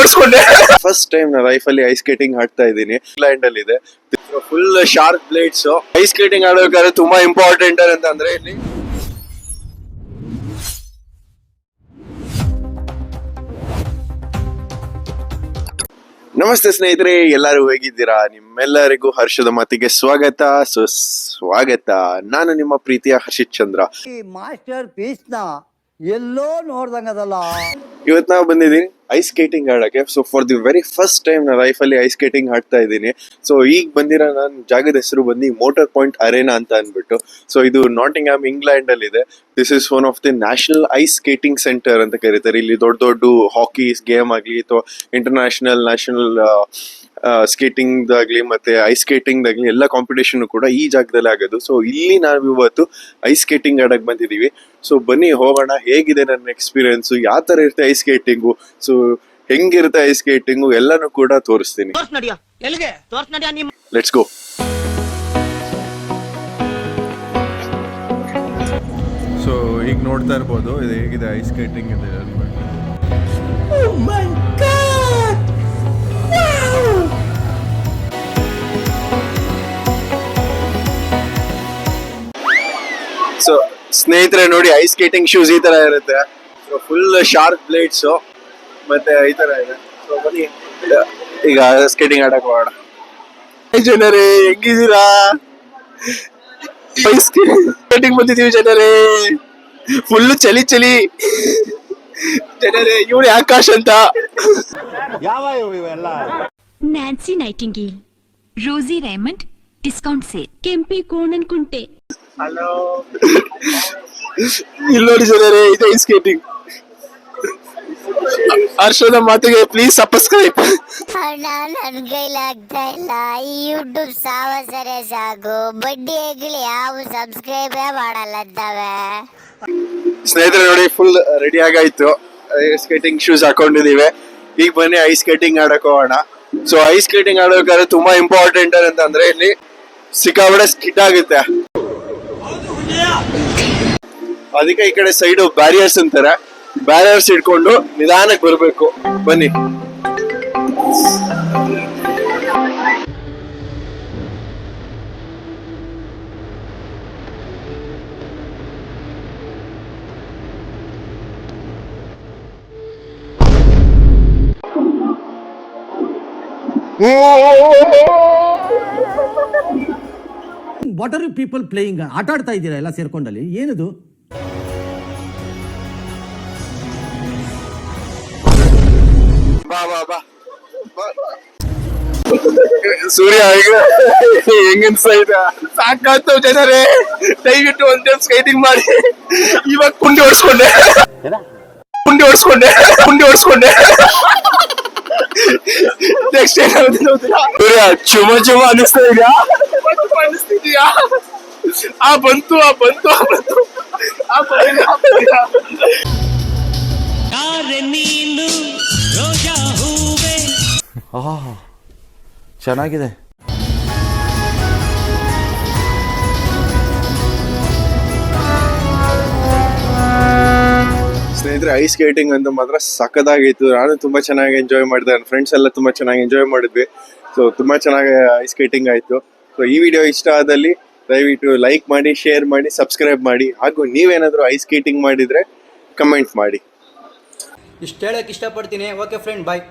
ಓಡಿಸ್ಕೊಂಡೆ. First time ನನ್ನ life ಅಲ್ಲಿ ice skating ಆಡ್ತಾ ಇದ್ದೀನಿ. ಇಂಗ್ಲೆಂಡ್ ಅಲ್ಲಿ ಇದೆ, full sharp blades. Ice skating ಆಡೋಬೇಕಾದ್ರೆ ತುಂಬಾ ಇಂಪಾರ್ಟೆಂಟ್ ಅಂತಂದ್ರೆ ಇಲ್ಲಿ ನಮಸ್ತೆ ಸ್ನೇಹಿತರೆ, ಎಲ್ಲರೂ ಹೇಗಿದ್ದೀರಾ? ನಿಮ್ಮೆಲ್ಲರಿಗೂ ಹರ್ಷದ ಮಾತಿಗೆ ಸ್ವಾಗತ ಸುಸ್ವಾಗತ. ನಾನು ನಿಮ್ಮ ಪ್ರೀತಿಯ ಹರ್ಷಿತ್ ಚಂದ್ರ. ಈ ಮಾಸ್ಟರ್ ಪೀಸ್ ನ ಎಲ್ಲೋ ನೋಡ್ದಂಗದಲ್ಲ. ಇವತ್ತು ನಾವು ಬಂದಿದ್ದೀನಿ ಐಸ್ ಸ್ಕೇಟಿಂಗ್ ಆಡಕ್ಕೆ. So for the very first time ನನ್ನ ಲೈಫ್ ಅಲ್ಲಿ ಐಸ್ ಸ್ಕೇಟಿಂಗ್ ಆಡ್ತಾ ಇದ್ದೀನಿ. ಸೊ ಈಗ ಬಂದಿರೋ ನನ್ನ ಜಾಗದ ಹೆಸರು ಬಂದು ಮೋಟರ್ ಪಾಯಿಂಟ್ ಅರೇನಾ ಅಂತ ಅಂದ್ಬಿಟ್ಟು. ಸೊ ಇದು ನಾಟಿಂಗ್ಹ್ಯಾಮ್ ಇಂಗ್ಲೆಂಡ್ ಅಲ್ಲಿ ಇದೆ. This is one of the national ice skating centre ಅಂತ ಕರೀತಾರೆ. ಇಲ್ಲಿ ದೊಡ್ಡ ದೊಡ್ಡ ಹಾಕಿ ಗೇಮ್ ಆಗಲಿ ಅಥವಾ ಇಂಟರ್ನ್ಯಾಷನಲ್ ನ್ಯಾಷನಲ್ ಸ್ಕೇಟಿಂಗ್ ಆಗ್ಲಿ ಮತ್ತೆ ಐಸ್ ಸ್ಕೇಟಿಂಗ್ ಆಗ್ಲಿ ಎಲ್ಲ ಕಾಂಪಿಟೇಷನ್ ಕೂಡ ಈ ಜಾಗದಲ್ಲಿ ಆಗೋದು. ಸೊ ಇಲ್ಲಿ ನಾವು ಇವತ್ತು ಐಸ್ ಸ್ಕೇಟಿಂಗ್ ಆಡಕ್ ಬಂದಿದೀವಿ. ಸೊ ಬನ್ನಿ ಹೋಗೋಣ, ಹೇಗಿದೆ ನನ್ನ ಎಕ್ಸ್ಪೀರಿಯನ್ಸ್, ಯಾವ ತರ ಇರುತ್ತೆ ಐಸ್ ಸ್ಕೇಟಿಂಗು, ಸೊ ಹೆಂಗಿರುತ್ತೆ ಐಸ್ ಸ್ಕೇಟಿಂಗು ಎಲ್ಲಾನು ಕೂಡ ತೋರಿಸ್ತೀನಿ. Let's go. ಸೊ ಈಗ ನೋಡ್ತಾ ಇರ್ಬೋದು ಇದು ಹೇಗಿದೆ ಐಸ್ ಸ್ಕೇಟಿಂಗ್ ಇದೆ. ಸೊ ಸ್ನೇಹಿತರೆ ನೋಡಿ, ಐಸ್ ಸ್ಕೇಟಿಂಗ್ ಶೂಸ್ ಈ ತರ ಇರುತ್ತೆ. ಫುಲ್ ಶಾರ್ಪ್ ಬ್ಲೇಡ್ಸ್ ಮತ್ತೆ ಈ ತರ ಇದೆ. ಸೊ ಬನ್ನಿ ಈಗ ಸ್ಕೇಟಿಂಗ್ ಆಡಕ್ ಹೋಗೋಣ. ಜನರೇ ಹೆಂಗಿದ್ದೀರಾ? ಐಸ್ ಸ್ಕೇಟಿಂಗ್ ಬಂದಿದೀವಿ ಜನರೇ, ಫುಲ್ ಚಳಿ ಚಳಿ ಜನರೇ. ಇವಳು ಆಕಾಶ್ ಅಂತ. ನ್ಯಾನ್ಸಿ ನೈಟಿಂಗೇಲ್, ರೋಸಿ ರೇಮಂಡ್, ಡಿಸ್ಕೌಂಟ್ ಸೇಲ್, ಕೆಂಪಿ ಕೋಣನ್ ಕುಂಟೆ. ಹಲೋ, ಇಲ್ಲಿ ನೋಡಿ ಜನರೇ, ಇದೆ ಐಸ್ ಸ್ಕೇಟಿಂಗ್. ಹರ್ಷದ ಮಾತಿಗೆ ಪ್ಲೀಸ್ ಸಬ್ಸ್ಕ್ರೈಬ್. ನನ್ ಕೈಲಾಗ್ತಾ ಇಲ್ಲ, ಈ ಯೂಟ್ಯೂಬ್ ಸಾವಸರೆ ಸಾಕು. ಬಡ್ಡಿ ಹೆಗ್ಲಿ ಯಾವ ಸಬ್ಸ್ಕ್ರೈಬ್ ಮಾಡಲ್ಲದ್ದಾವೆ. ಸ್ನೇಹಿತರೆ ನೋಡಿ, ಫುಲ್ ರೆಡಿ ಆಗಾಯ್ತು. ಐಸ್ ಸ್ಕೇಟಿಂಗ್ ಶೂಸ್ ಹಾಕೊಂಡಿದೀವಿ. ಈಗ ಬನ್ನಿ ಐಸ್ ಸ್ಕೇಟಿಂಗ್ ಆಡಕ್ ಹೋಗೋಣ. ಸೊ ಐಸ್ ಸ್ಕೇಟಿಂಗ್ ಆಡೋಬೇಕಾದ್ರೆ ತುಂಬಾ ಇಂಪಾರ್ಟೆಂಟ್ ಅಂತಂದ್ರೆ ಇಲ್ಲಿ ಸಿಕ್ಕಾಪಟ್ಟೆ ಸ್ಕಿಡ್ ಆಗುತ್ತೆ. ಅದಕ್ಕೆ ಈ ಕಡೆ ಸೈಡ್ ಬ್ಯಾರಿಯರ್ಸ್ ಅಂತಾರೆ, ಬ್ಯಾರಿಯರ್ಸ್ ಇಟ್ಕೊಂಡು ನಿಧಾನಕ್ಕೆ ಬರ್ಬೇಕು. ಬನ್ನಿ. What are you people playing? ಆಟ ಆಡ್ತಾ ಇದ್ದೀರಾ ಎಲ್ಲ ಸೇರ್ಕೊಂಡಲ್ಲಿ? ಏನದು? ಬಾ ಬಾ ಬಾ. ಸೂರ್ಯ ಹೆಂಗನ್ಸೈತ? ಸಾಕಾಯ್ತು ಜನರೇ, ದಯವಿಟ್ಟು ಒಂದ್ ಟೈಮ್ ಸ್ಕೇಟಿಂಗ್ ಮಾಡಿ. ಇವಾಗ ಕುಂಡಿ ಓಡಿಸ್ಕೊಂಡೆ. ನೆಕ್ಸ್ಟ್ ಸೂರ್ಯ ಚುಮ ಚುಮ ಅನಿಸ್ತಾ ಇದೆಯಾ? ಅನಿಸ್ತಿದ್ಯಾ? ಬಂತು. ಚೆನ್ನಾಗಿದೆ. ಸ್ನೇಹಿತರೆ, ಐಸ್ ಸ್ಕೇಟಿಂಗ್ ಅಂತ ಮಾತ್ರ ಸಖತ್ತಾಗಿತ್ತು. ನಾನು ತುಂಬಾ ಚೆನ್ನಾಗಿ ಎಂಜಾಯ್ ಮಾಡಿದೆ, ನನ್ನ ಫ್ರೆಂಡ್ಸ್ ಎಲ್ಲ ತುಂಬಾ ಚೆನ್ನಾಗಿ ಎಂಜಾಯ್ ಮಾಡಿದ್ವಿ. ಸೊ ತುಂಬಾ ಚೆನ್ನಾಗಿ ಐಸ್ ಸ್ಕೇಟಿಂಗ್ ಆಯ್ತು. ಸೊ ಈ ವಿಡಿಯೋ ಇಷ್ಟ ಆದಲ್ಲಿ ದಯವಿಟ್ಟು ಲೈಕ್ ಮಾಡಿ, ಶೇರ್ ಮಾಡಿ, ಸಬ್ಸ್ಕ್ರೈಬ್ ಮಾಡಿ. ಹಾಗೂ ನೀವೇನಾದ್ರೂ ಐಸ್ ಸ್ಕೇಟಿಂಗ್ ಮಾಡಿದ್ರೆ ಕಮೆಂಟ್ ಮಾಡಿ. ಇಷ್ಟು ಹೇಳಕ್ ಇಷ್ಟಪಡ್ತೀನಿ. ಓಕೆ ಫ್ರೆಂಡ್, ಬಾಯ್.